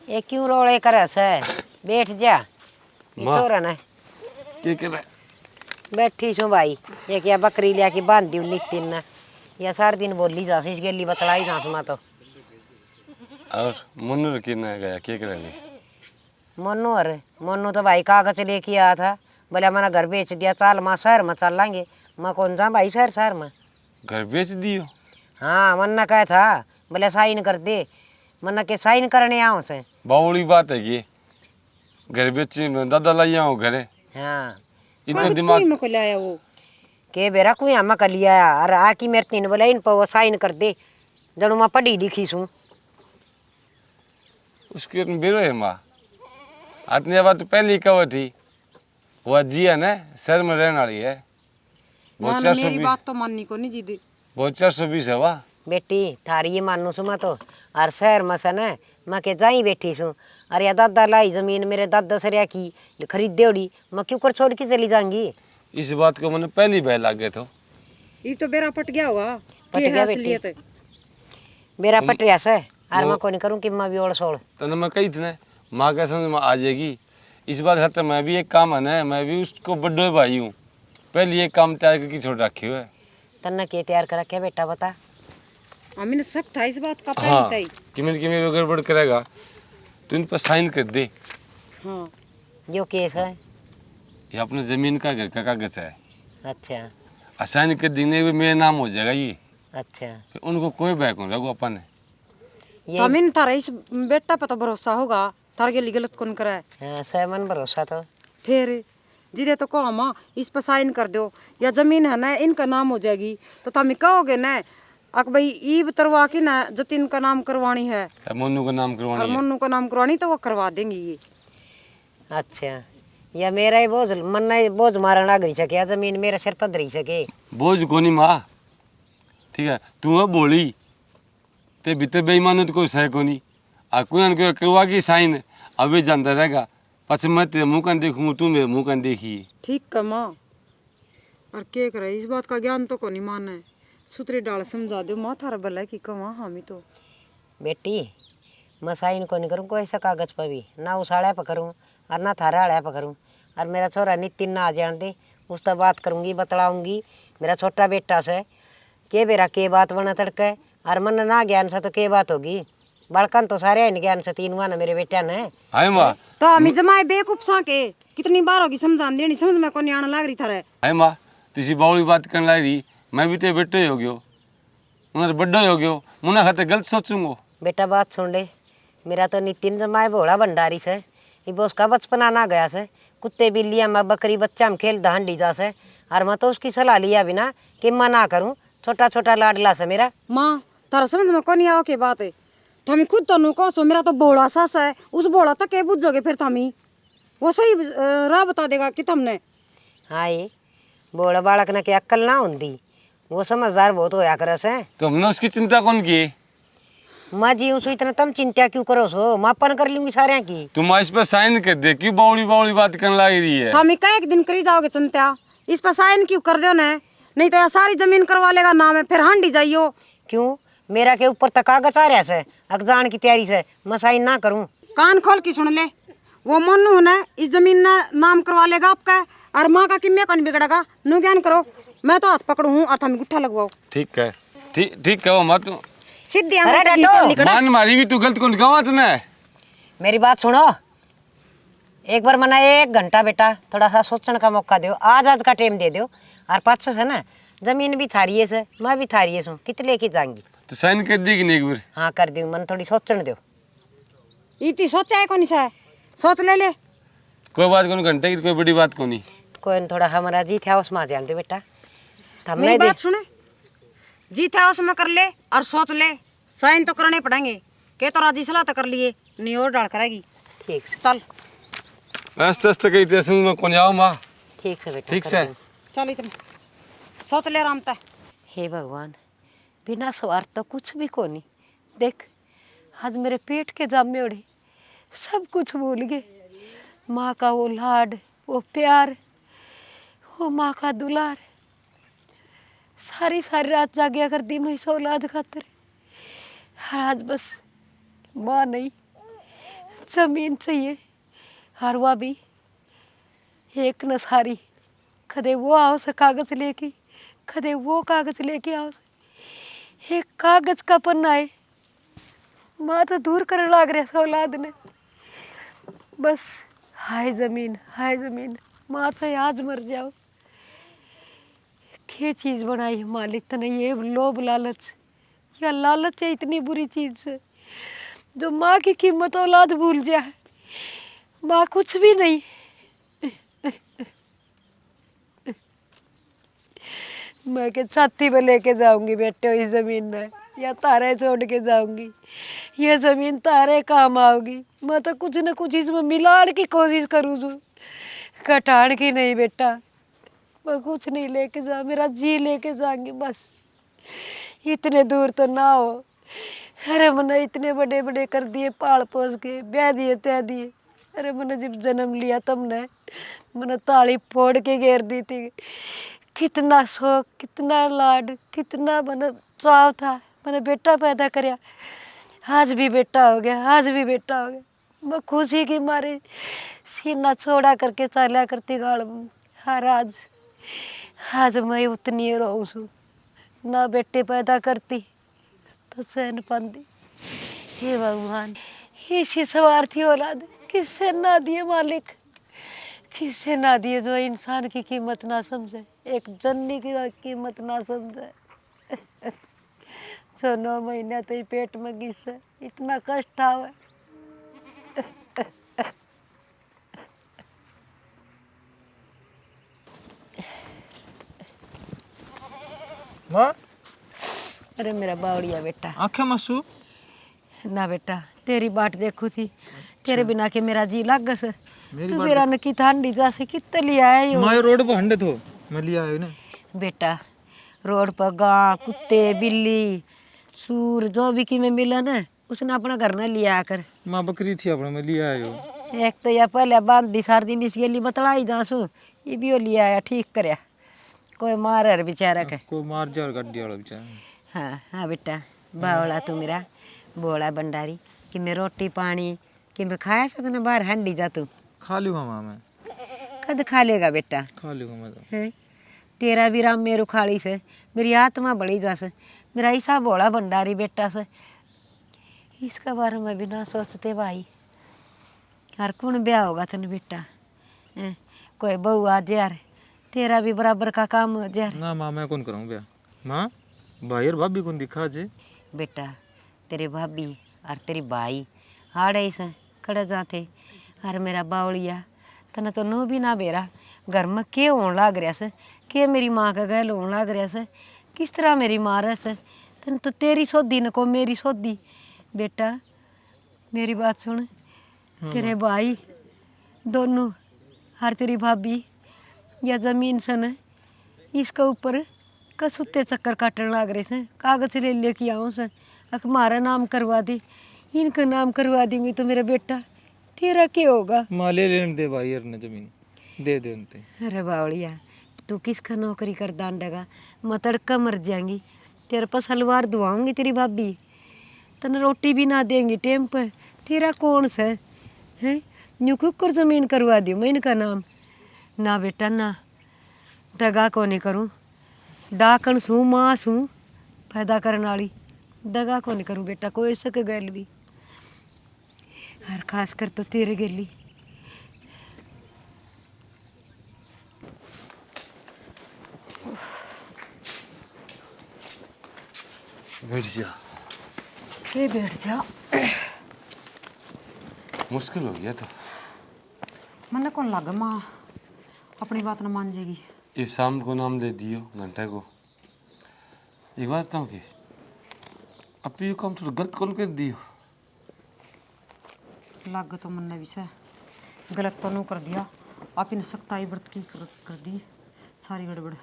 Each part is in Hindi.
ये क्यों रोले करस है? बैठ जा। माँ। छोरा ना क्या कर रहा है? बैठी छू भाई। ये क्या बकरी लिया के बांध दी नितिन ना। या सार दिन बोली जा इस गेली बतलाई ना सुमा तो। और मुन्नू कितना गया क्या कर रहा है? मोनू तो भाई कागज लेके आया था। बोले हमारा घर बेच दिया, चाल माँ शहर में चल लेंगे। मैं कौन जा भाई शहर में। घर बेच दियो? हाँ मन्ना कहा था, बोले साइन कर दे। मन्ना के साइन करने आओ से। बावड़ी बात है कि घर बेच दादा लाई आओ घरे। हाँ इतना दिमाग में को लाया वो के बेरा कोई हम कर लिया और आकी मेरे तीन बोले इन पर वो साइन कर दे। जड़ू मैं पढ़ी लिखी सूँ। उसके बेरो है माँ। आतने बात तो पहले ही कवर थी। वो जिया ना शहर में रहने वाली है। बहुत ना मेरी 420 बात तो माननी को नहीं जीदी। बहुत 420 है वाह। बेटी थारी ये मानू सु मैं तो। और शहर में से न मैं के जाई बैठी सूँ। अरे या दादा लाई जमीन मेरे दादा सरिया की खरीद देड़ी। मैं क्यों कर छोड़ के चली जाऊंगी। इस बात को मैंने पहले ही बह लाग गए तो। ये तो बेरा पट गया होगा। पट के गया है बेटी। असलियत। मेरा पटरिया से और मैं को नहीं करूँ कि मैं भी ओढ़ सोड़। तने मैं कही थी ना माँ के समझ में आ जाएगी। इस बात खातर मैं भी एक काम है ना, मैं भी उसको बड्डे भाई हूँ। पहले ये काम तैयार करके छोड़ रखे हुए। तन्ना के तैयार कर रखे बेटा बता। हमें शक था इस बात का हाँ पहले तय। कि मैं गड़बड़ करेगा तो इन पर साइन कर दे। हाँ जो केस है। ये अपने जमीन का घर का कागज है। अच्छा साइन कर देने में मेरा नाम हो जाएगा ये। अच्छा फिर उनको कोई बैक हो रखो अपन है। ये हमें थारा इस बेटा पर तो भरोसा होगा। थार के लिए गलत कौन करा है। हाँ सहमन भरोसा तो। फिर जिदे तो कहो माँ इस पर साइन कर दो या जमीन है ना इनका नाम हो जाएगी तो तुम कहोगे ना अक भाई ईब तरवा के ना जतिन का नाम करवानी है मोनू का नाम और करवानी है। मन्नू का नाम करवानी तो वो करवा देंगी ये। अच्छा या मेरा ही बोझ मन बोझ मारन लग रही सके जमीन मेरा सिर पर धरी सके। बोझ कोनी माँ। ठीक है तू है बोली ते भीतर बेईमान तो कोई सह कोनी। आ कोई करवा की साइन अभी जानता रहेगा। पछ मैं तेरे मुँह का देखूँ तू मेरे मुँह का देखिए। ठीक का माँ और क्या करे इस बात का ज्ञान तो को नहीं माने। सुतरी डाल समझा दो माँ थारा भला की कमा हामी तो। बेटी मैं साइन को नहीं करूँ कोई सा कागज पर भी ना उसाड़ा पर करूँ और ना थारा आड़ा पर करूँ। और मेरा छोरा नितिन ना आ जान दे उससे बात करूँगी बतलाऊँगी। मेरा छोटा बेटा से के बेरा के बात बना तड़के और मन ना ज्ञान से तो के बात होगी। बड़कन तो सारे हैं ज्ञान से तीन हुआ ना मेरे बेटा ने। हाय माँ। तो हमें जमाए बेकूफ सा के कितनी बार होगी समझान देनी समझ में को नहीं आने लग रही थारे। हाय माँ तुसी बावली बात करने लग रही। मैं भी तेरे बेटे हो गयो उन्हें बड्डा हो गयो मुना खाते गलत सोचूंगो। बेटा बात सुन ले। मेरा तो नितिन जमाए भोला भंडारी से ये उसका बचपना ना गया से। कुत्ते बिल्लियाँ मैं बकरी बच्चा में खेल दहांडी जा से। और मैं तो उसकी सलाह लिया बिना कि मैं ना करूँ। छोटा छोटा लाडला से मेरा। माँ थारा समझ में को नहीं आओ के बात है। थमी खुद तो नुको सो मेरा तो बोला सास है उस बोला तक के बुझोगे फिर थमी वो सही राह बता देगा कि तुमने। हाँ ये बोला बालक ने क्या अक्ल ना होती। वो समझदार बहुत होया करे से। तो हमने उसकी चिंता कौन की? मैं जीऊँ सो इतना तुम चिंता क्यों करो सो मापन कर लूंगी सारे की। तुम इस पर साइन कर दे क्यों बावली बावली बात करने लग रही है। थमी का एक दिन करी जाओगे चिंता इस पर साइन क्यों कर दो ना नहीं तो यह सारी जमीन करवा लेगा नाम है फिर हांडी जाइयो। क्यों मेरा के ऊपर तक कागज आ रहा से अगजान की तैयारी से मैं साइन ना करूँ। कान खोल के सुन ले वो मन्नू ने इस जमीन ना नाम करवा लेगा आपका और माँ का किम्या कौन बिगड़ेगा नु ज्ञान करो। मैं तो हाथ पकड़ू हूँ और थमी गुट्ठा लगवाओ। ठीक है ठीक है मत सीधे अरे आंगन तक डटो। निकल मान मारी भी तू गलत कौन गावत ना। मेरी बात सुनो। एक बार मना 1 घंटा बेटा थोड़ा सा सोचने का मौका दो। आज का टाइम दे दो। और पाँच से ना जमीन भी थारी से मैं भी थारी हूँ कितने लेके जाऊंगी। तो साइन कर देगी नहीं एक बार? हाँ कर दूँ मन थोड़ी सोचने दो। इतनी सोचा है कौन सा सोच ले ले। कोई बात कौन घंटे की कोई बड़ी बात कौन। कोई न थोड़ा हमारा जी था उसमें आ जान दो बेटा। मेरी हमने बात सुने जीत है उसमें कर ले और सोच ले साइन तो करने पड़ेंगे के तो राजी सलाह तो कर लिए नहीं और डाल करेगी। ठीक से चल आस्ते आस्ते कहीं टेंशन में कौन जाओ माँ। ठीक से बेटा ठीक कर से दूँ। चल इतने सोच ले आराम तक। हे भगवान बिना स्वार्थ तो कुछ भी को नहीं। देख आज मेरे पेट के जामे उड़े सब कुछ भूल गए। माँ का वो लाड वो प्यार वो माँ का दुलार सारी सारी रात जागिया कर दी मैं इस औलाद खातिर। और आज बस माँ नहीं जमीन चाहिए हर वह भी एक न सारी कदे वो आओ से कागज लेके कदे वो कागज लेके आओ से एक कागज का पन्ना है माँ तो दूर करने लग रहा औलाद ने बस हाय जमीन माँ से आज मर जाओ क्या चीज़ बनाई है मालिक तने ये लोभ लालच या लालच है इतनी बुरी चीज़ से जो माँ की कीमत औलाद भूल जाए माँ कुछ भी नहीं मैं के छाती में लेके जाऊंगी बेटे इस जमीन में या तारे छोड़ के जाऊंगी ये जमीन तारे काम आओगी मैं तो कुछ न कुछ इसमें मिलाड़ की कोशिश करूँ छू घटाड़ की नहीं बेटा मैं कुछ नहीं लेके जा मेरा जी लेके जाऊंगी बस इतने दूर तो ना हो अरे मैंने इतने बड़े बड़े कर दिए पाल पोस के ब्याह दिए तय दिए अरे मैंने जब जन्म लिया तुमने मैंने ताली फोड़ के घेर दी थी कितना शौक कितना लाड कितना मैंने चाव था मैंने बेटा पैदा कराया आज भी बेटा हो गया आज भी बेटा हो गया मैं खुशी की मारी सीना छोड़ा करके चला करती गाड़ हर आज मैं उतनी रहूँ छू ना बेटे पैदा करती तो सहन पाती हे भगवान इसी स्वार्थी औलाद किससे ना दिए मालिक किससे ना दिए जो इंसान की कीमत ना समझे एक जननी की कीमत ना समझे जो 9 महीने तो ही पेट में घिस है इतना कष्ट आवे माँ अरे मेरा बावड़िया बेटा आँखें मसू ना बेटा तेरी बाट देखू थी तेरे बिना के मेरा जी लग गस मेरी तू बाट मेरा न की ठंडी जैसे कितने लिया है यो मैं रोड पर हंडे तो मैं लिया आयो ने बेटा रोड पर गां कुत्ते बिल्ली सूर जो भी की में मिला ना उसने अपना घर न लिया कर माँ बकरी थी अपने मैं लिया आयो एक तो या पहले बांध दी सार दिन इसके लिए बतलाई जासू ये भी वो लिया आया ठीक करया कोई मार है बेचारा के को मार जा और गड्डी वाला बेचारा हाँ हाँ बेटा बावड़ा तू मेरा बोला भंडारी कि मैं रोटी पानी कि मैं खाया सकता ना बाहर हंडी जा तू खा लूँगा माँ मैं कद खा लेगा बेटा खा लूँगा मैं तो है तेरा भी राम मेरू खाड़ी से मेरी आत्मा बड़ी जा से मेरा ऐसा बोला भंडारी बेटा से इसका बारे में भी ना सोचते भाई हर कौन ब्याह होगा तेन बेटा हैं? कोई बहू आ यार तेरा भी बराबर का काम हो यार ना माँ मैं कौन करूँ ब्याह माँ भाई और भाभी कौन दिखा जे बेटा तेरे भाभी और तेरी भाई हाड़े से खड़े जाते और मेरा बावड़िया तने तो नो भी ना बेरा घर में के होने लग रहा से के मेरी माँ का गैल होने लग रहा से किस तरह मेरी माँ रह से तने तो तेरी सोधी न को मेरी सोधी बेटा मेरी बात सुन तेरे भाई दोनों हर तेरी भाभी या जमीन से न इसके ऊपर कसुत्ते चक्कर काटने लग रहे से कागज ले लेके आऊँ से अख हमारा नाम करवा दी इनका नाम करवा दूंगी तो मेरा बेटा तेरा क्या होगा माँ ले लेने दे भाई यार ने जमीन दे दे उनते अरे बावड़िया तू किसका नौकरी कर दांडेगा मैं तड़का मर जाएंगी तेरे पास हलवार दुआऊंगी तेरी भाभी तने रोटी भी ना देंगी टेम पे तेरा कौन सा है न्यू कुकर जमीन करवा दी मैं इनका नाम ना बेटा ना दगा को नहीं करूँ डाकन सू माँ सू पैदा करने वाली दगा को नहीं करूँ बेटा कोई सके गैल भी हर खास कर तो तेरे गेली बैठ जा के बैठ जा मुश्किल हो गया तो मन कौन लग माँ अपनी बात न मान जाएगी ये शाम को नाम दे दियो घंटे को एक बात बताऊँ कि अब ये काम थोड़ा गलत कौन कर दियो लग तो मन ने भी से गलत तो नहीं कर दिया आप इन सख्ताई व्रत की कर दी सारी गड़बड़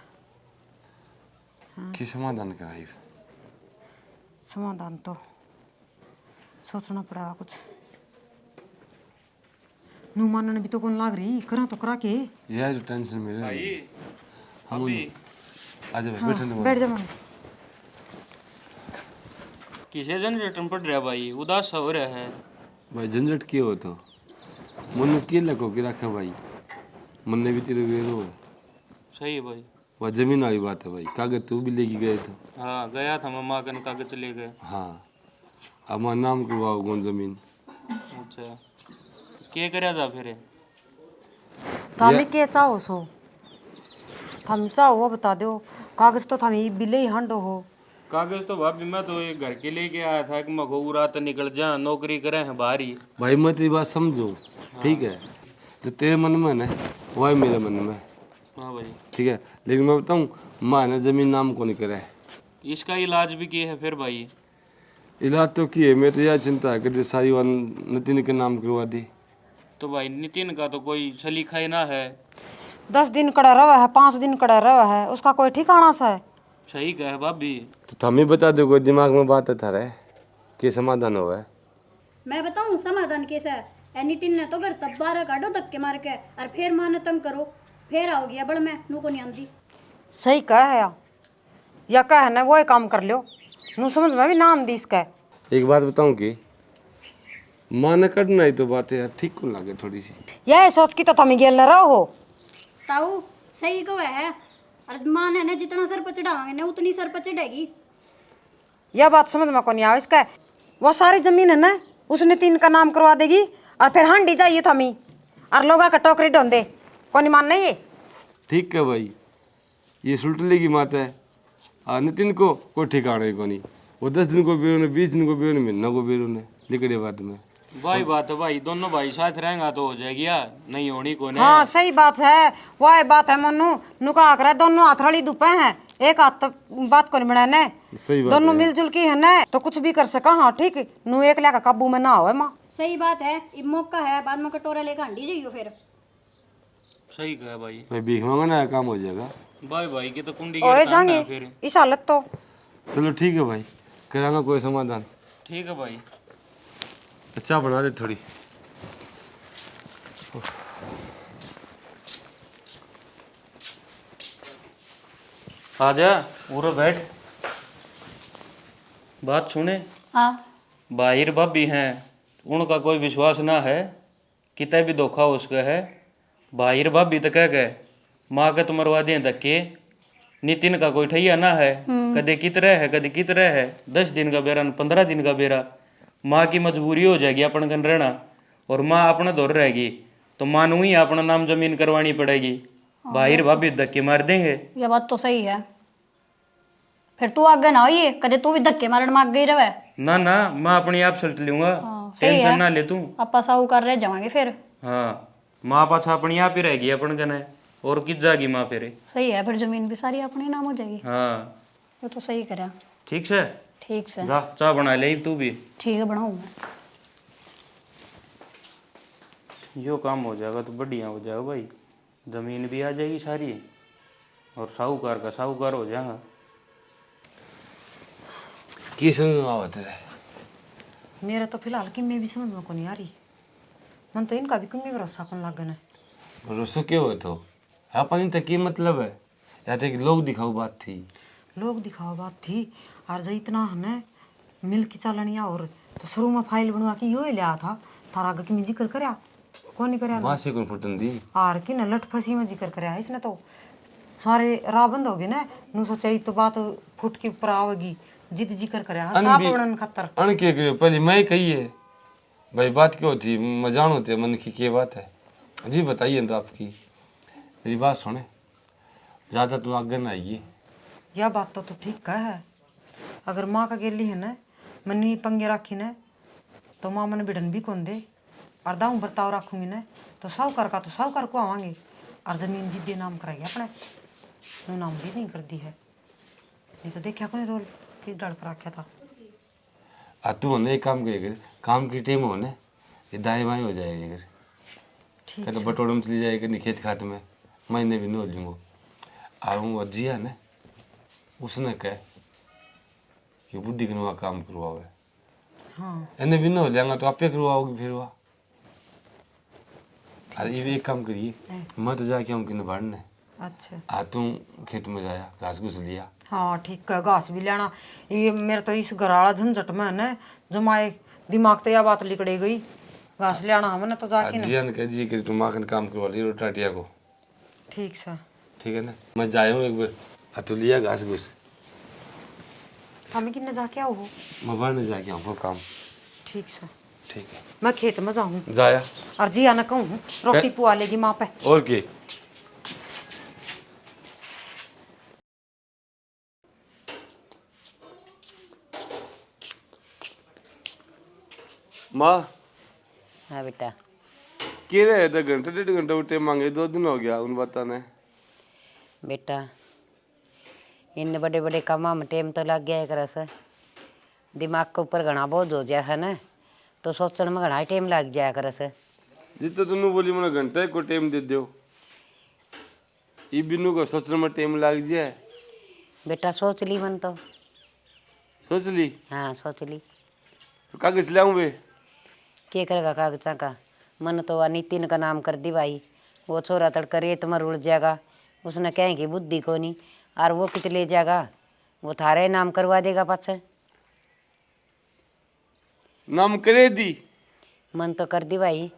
कि समाधान कराई समाधान तो सोचना पड़ेगा कुछ नू मानने भी तो कौन लाग रही करा तो करा के यह जो टेंशन में रहे हम आज बैठने बैठ जा मन किसे जनरेटर पड़ रहा भाई उदास हो रहा है भाई झंझट क्यों हो तो मन के लको के रखे भाई मन ने भी तेरे वेरो है। सही है भाई। वह जमीन वाली बात है भाई, कागज तू भी लेके गए तो। हाँ गया था, मम्मा के कागज चले गए। हाँ अब मैं नाम करवाओ कौन जमीन। अच्छा क्या करया था फिर? थामी के चाहो सो थम चाहो वो बता दो। कागज तो थामी बिले ही हांडो हो। कागज तो भाभी मैं तो एक घर के लेके आया था कि मैं को रात निकल जा, नौकरी करे हैं बाहर ही। भाई मैं तेरी बात समझू, ठीक है, जो तेरे मन में है वही मेरे मन में है, हाँ भाई। ठीक है, लेकिन मैं बताऊँ माँ ने जमीन नाम को नहीं करा है। इसका इलाज भी किए है फिर भाई? इलाज तो किए, मैं तो यह चिंता है कि सारी वन नितिन के नाम करवा दी। तो भाई नितिन का तो कोई सलीका ही ना है। 10 दिन कड़ा रवा है, 5 दिन कड़ा रवा है, उसका कोई ठिकाना सा है? सही कहे भाभी। तो तुम ही बता दो, कोई दिमाग में बात है थारे कि समाधान हुआ है। मैं बताऊं समाधान कैसा है? एनीटिन ने तो घर तब बारह काटो धक्के मार के और फिर माने तंग करो, फिर आओ गया बड़ मैं नू को नहीं आंदी। सही कह है या कह ना वो काम कर लो। नू समझ में भी नाम दी इसका। एक बात बताऊं कि माँ ने करना ही तो बात है यार, ठीक को लगे थोड़ी सी। यह सोच की तो तुम गेल न रहो हो। ताऊ सही को है और माँ ने ना जितना सर पर चढ़ावांगे ना उतनी सर पर चढ़ेगी। यह बात समझ में को नहीं आवे इसका। वो सारी जमीन है ना उसने 3 का नाम करवा देगी और फिर हांडी जाइए थमी और लोगा का टोकरी ढोंदे कोनी मान नहीं ये। ठीक है भाई, ये सुलटली की बात है। नितिन को कोई ठिकाने को नहीं, वो 10 दिन को बेरो ने, 20 दिन को बेरो ने, महीना को बेरो ने लिखड़े बात में। भाई बात है भाई, दोनों भाई साथ रहेंगे तो हो जाएगी यार, नहीं होनी को नहीं। हाँ सही बात है, वह बात है मनु नुका कर दोनों हाथ रली दुपे हैं, एक हाथ बात को नहीं बना ने। सही बात दोनों है। मिलजुल की है ना तो कुछ भी कर सका। हाँ ठीक नू एक ला का काबू में ना होए माँ। सही बात है, अब मौका है बाद में कटोरा लेकर हांडी जाइयो फिर। सही कहे भाई। भाई भीख मांगना है, काम हो जाएगा। भाई भाई की तो कुंडी ओए गिरता है जाएंगे फिर। इस हालत तो। चलो ठीक है भाई, करांगा कोई समाधान। ठीक है भाई। अच्छा बना दे थोड़ी। आजा उरो बैठ, बात सुने। हाँ बाहिर भाभी हैं, उनका कोई विश्वास ना है, कितना भी धोखा उसका है। बाहिर भाभी तो कह गए माँ के तो मरवा दिए धक्के। नितिन का कोई ठैया ना है, कदे कितरे है कदे कितरे है, 10 दिन का बेरा न 15 दिन का बेरा। माँ की मजबूरी हो जाएगी अपन कन रहना, और माँ अपना दौर रहेगी तो माँ नू ही अपना नाम जमीन करवानी पड़ेगी। बाहिर भाभी धक्के मार देंगे। ये बात तो सही है। फिर तू आगे ना होइए, कदे तू भी धक्के मारन माग गई रवे। ना ना मैं अपनी आप सल्ट लूंगा, सही टेंशन है। ना ले तू। आपा साहूकार रह जावांगे फिर। हाँ माँ पाछा अपनी आप ही रहेगी अपन कने, और किस जाएगी माँ फिर। सही है, फिर जमीन भी सारी अपने नाम हो जाएगी। हाँ वो तो सही करा। ठीक से ठीक से जा चाय बना ले तू भी। ठीक है बनाऊँ मैं। यो काम हो जाएगा तो बढ़िया हो जाएगा भाई, जमीन भी आ जाएगी सारी और साहूकार का साहूकार हो जाएगा। की समझ में आवत है? मेरा तो फिलहाल कि मैं भी समझ में को नहीं आ रही। मन तो इनका भी कुछ में भरोसा कौन लागन है। भरोसा क्यों है तो अपन तक की मतलब है या तो एक लोग दिखाओ बात थी। लोग दिखावा बात थी और जो इतना है मिल की चालनिया और तो शुरू में फाइल बनवा के यो ही लिया था थारा आगे की में जिक्र करया कौन नहीं करया वहाँ से कौन फुटन दी। आर की न लट फसी में जिक्र करया इसने तो सारे राह बंद हो गए ना। नू सोचा तो बात फुट के ऊपर आवेगी, जिद जिक्र करया साफ बनन खतर। अन के करियो पहले मैं कही है भाई, बात क्यों थी मजान होते मन की क्या बात है जी बताइए तो आपकी। मेरी बात सुने, ज़्यादा तू आगे ना आइए। यह बात तो तू ठीक कह है। अगर माँ का गेली है ना मनी पंगे राखी ने तो माँ मन बिड़न भी कौन दे और दाऊ बर्ताव रखूंगी ना तो साहूकार का तो साहूकार को आवांगे और जमीन जिद्दे नाम कराएगी अपने। नू नाम भी नहीं कर दी है, नहीं तो देखा कोई रोल किस डर कर रखा था। तू होने एक काम करेगा, काम की टीम होने ये दाएँ बाएँ हो जाएगी अगर ठीक कहते बटोड़े में चली जाएगी नहीं खेत खात में महीने भी नहीं हो लूँगा। और वो जिया ने उसने कह कि बुढ़ी के वहाँ काम करवाओगे। हाँ इन्हें भी नहीं हो जाएगा तो आप ही करवाओगे फिर वहाँ। अरे ये भी एक काम करिए, मैं तो जाके आऊँ कि भाड़ने अच्छा तू खेत में जाया घास घूस लिया। हाँ ठीक है, घास भी लेना। ये मेरे तो इस घराला झंझट में है ना जमाए दिमाग तो यह बात लिकड़े गई घास ले आना हमने तो जाके ना। जियान कह जी कि तुम आखन काम करवा ली टाटिया को। ठीक सा ठीक है ना, मैं जाया हूँ एक बार अतुलिया घास घूस हमें किन्ने जाके आओ हो। मैं बाहर जाके आऊँ काम। ठीक सा ठीक है मैं खेत में जाऊँ जाया और जी आना कहूँ रोटी पुआ लेगी माँ पे। और के माँ हाँ बेटा। के रहे थे घंटे 1.5 घंटे उठे मांगे 2 दिन हो गया उन बताने। बेटा इन बड़े बड़े कामों में टाइम तो लग गया है कर से दिमाग के ऊपर घना बोझ हो जाए है ना तो सोचने में घना टाइम लग जाया कर से। जितना तुमने बोली मैंने घंटे को टाइम दे दो ये बिन्नू को सोचने में टाइम लग जाए। बेटा सोच ली मन तो। सोच ली हाँ सोच ली। तो कागज ले आऊँ वे क्या करेगा कागजा का मन तो वह नितिन का नाम कर दी भाई वो छोरा तड़का रेत में रुड़ जाएगा उसने कहें कि बुद्धि को नहीं और वो कित ले जाएगा वो थारे नाम करवा देगा पाछे। नाम करे दी मन तो कर दी भाई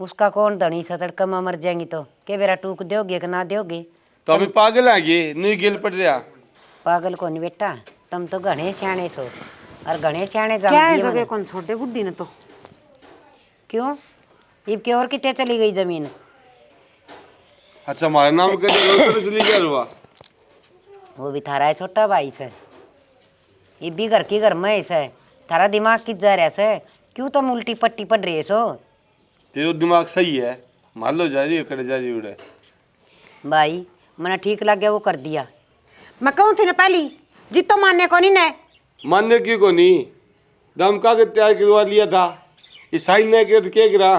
उसका कौन धनी सा तड़का में मर जाएंगी तो के बेरा टूक दोगे कि ना दोगे। तो अभी पागल आ गए नहीं गेल पड़ रहा। पागल को नहीं बेटा तुम तो घने सियाने सो और घने सियाने क्या है जाओ जगह कौन छोटे बुढ़ी ने तो। क्यों इब के और कितने चली गई जमीन। अच्छा हमारा नाम कर दे चली गया रुआ। वो भी थारा है छोटा भाई से ये भी घर की घर में है थारा दिमाग किस जा रहा से क्यों तुम उल्टी पट्टी पड़ रही है सो। तेरा दिमाग सही है मान लो जा रही है करे जा रही उड़े। भाई मैंने ठीक लग गया वो कर दिया। मैं कहूँ थी ना पहली जितो मानने को नहीं ने मान्य क्यों को नहीं दम कागज तैयार करवा लिया था ये साइन नहीं कर के गिरा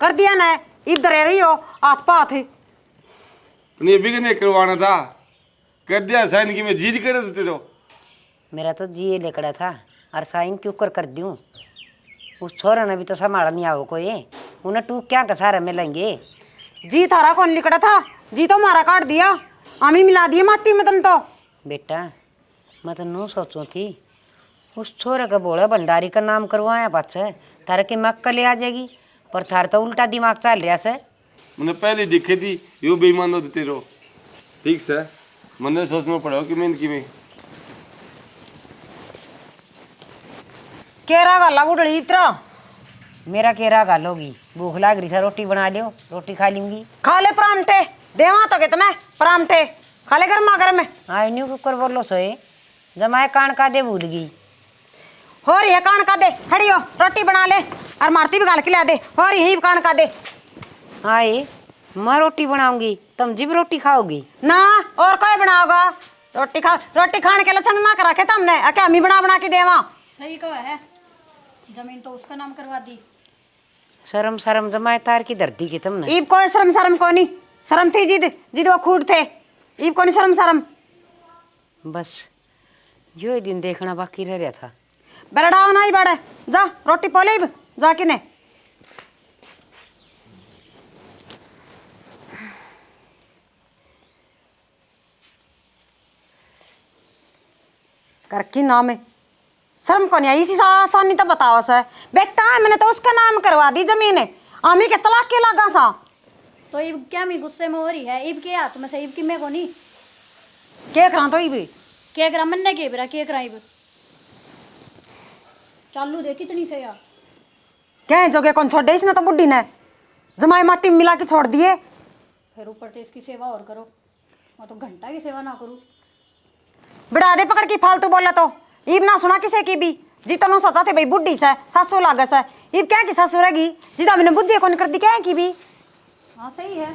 कर दिया ना इधर रही हो हाथ पाथ नहीं भी नहीं करवाना था कर दिया साइन की मैं जीत करे तो तेरे मेरा तो जी लेकड़ा था और साइन क्यों कर दूँ उस छोरा ने भी तो संभाला नहीं आओ कोई उन्हें टूक क्या का सारा मिलेंगे। जी थारा कौन लिखड़ा था जी तो मारा काट दिया आमी मिला दिए माटी में तुम तो। बेटा मैं तो नू सोचूं थी उस छोरे का बोला भंडारी का नाम करवाया पाछे थारे की मक्का ले आ जाएगी पर थार तो उल्टा दिमाग चल रहा से। मैंने पहले दिखे थी यो बेईमान होते तेरो ठीक से मैंने सोचना पड़ा कि मैं इनकी में केरा गाला बुढ़ी इतरा मेरा केरा गालोगी भूख लाग रही से रोटी बना लियो रोटी खा लूंगी। खा ले परामठे देवा तो कितना परामठे खा ले गर्मा गर्म में। हाँ न्यू कुकर बोलो सोए जमाए कान का दे भूल गई हो रही है कान का दे हड़ियो रोटी बना ले और मारती भी गाल के ला दे हो रही है कान का दे। हाँ ये मैं रोटी बनाऊंगी तुम जी भी रोटी खाओगी ना और कोई बनाओगा रोटी खाने के लक्षण ना करा के तुमने क्या हम ही बना के देवा। सही कहा है जमीन तो उसका नाम करवा दी। शर्म शर्म जमाए तार की धरती की तुमने। ईब कोई शर्म को नहीं शर्म थी जिद जिद वो खूट थे ईब को नहीं शर्म बस यो ही दिन देखना बाकी रह रहा था। बरड़ा ना ही बड़े जा रोटी पोले जा किने करकी नाम है शर्म को नहीं आई इसी आसानी तो बताओ सर बेटा मैंने तो उसका नाम करवा दी जमीन आमी के तलाक के लगा सा। तो इब क्या मैं गुस्से में हो रही है इब के हाथ में से इब की मैं को नहीं के करा तो इब के करा मन ने के बरा के करा इब चालू दे कितनी से यार क्या जोगे कौन छोड़ दे इसने तो बुढ़ी ने जमाई माटी में मिला के छोड़ दिए फिर ऊपर से इसकी सेवा और करो मैं तो घंटा की सेवा ना करूँ। बिड़ा दे पकड़ के फालतू बोला तो इब ना सुना किसे की भी जी तनु सोचा थे भाई बुढ़ी से सासू लागस है इब क्या की सासू रहेगी जी तो मैंने बुद्धि कौन कर दी क्या की भी। हाँ सही है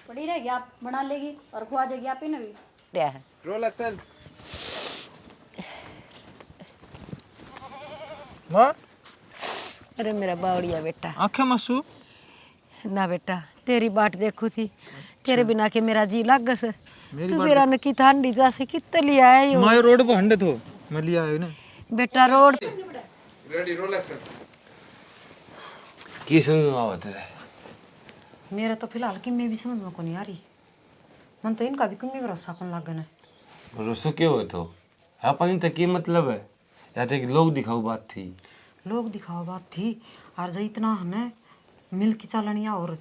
पड़ी रहेगी आप बना लेगी और खुआ देगी आप ही ने भी। क्या है रोल एक्शन माँ अरे मेरा बावड़िया बेटा आंखें मसू ना बेटा तेरी बाट देखो थी तेरे बिना के मेरा जी लग गस तू मेरा न की ठंडी जैसे कितने लिया है यो मैं रोड पे हंडे तो मैं लिया है ना बेटा रोड रेडी रोल एक्शन की समझ में आवत है मेरा तो फिलहाल कि मैं भी समझ में को नहीं आ रही मन तो इनका भी कुछ भरोसा कौन लागन है। भरोसा क्यों हो तो अपन तक की मतलब है या तो एक लोग दिखाओ बात थी लोग दिखाओ बात थी और जो इतना है ना मिल की चालनिया और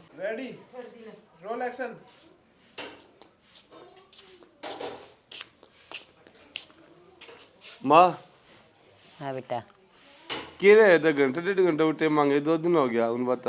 माँ हाँ बेटा के रहे थे घंटे 1.5 घंटे उठे मांगे 2 दिन हो गया उन बता